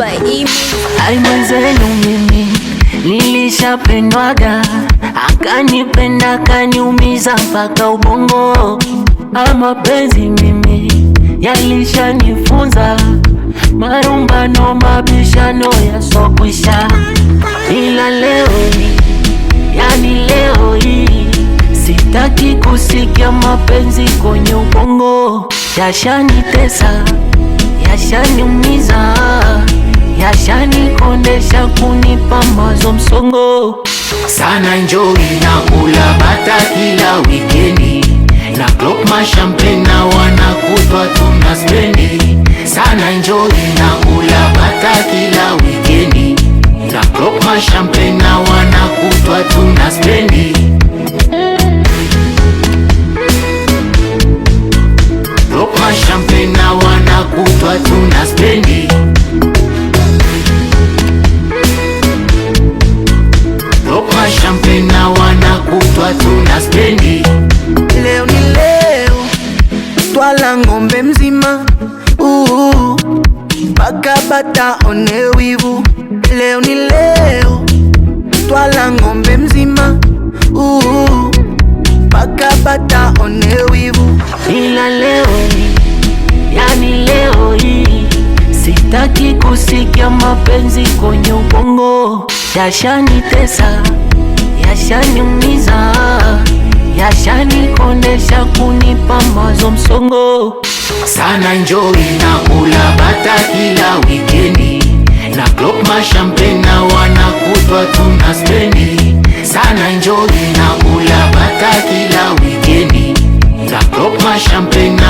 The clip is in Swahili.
by Emi. Ai mwenzenu mimi nilishapendwaga, akanipenda akaniumiza mpaka ubongo. Mapenzi mimi yalishanifunza, marumbano mabishano yasokwisha. Ila leo hii sitaki kusikia mapenzi kwenye ubongo. Yashanitesa, yashaniumiza, yashanikondesha, kunipa mawazo msongo. Sana enjoy na kula bata kila wikendi, na clock mashampe na wanakutwa tunaspendi. Sana enjoy na kula bata kila wikendi, na clock mashampe na wanakutwa tunaspendi. Clock mashampe na wanakutwa tunaspendi. Champagne na wanakutwa tunaspendi. Leo ni leo, twala ng'ombe mzima mpaka bata one wivu. Leo ni leo, twala ng'ombe mzima mpaka bata one wivu. Ila leo hii sitaki kusikia mapenzi kwenye ubongo. Yashanitesa, yashaniumiza, yashanikondesha, kunipa mawazo msongo. Sana enjoy na kula bata kila wikendi, na clock mashampe na wanakutwa tunaspendi. Sana enjoy na kula bata kila wikendi, na clock mashampe na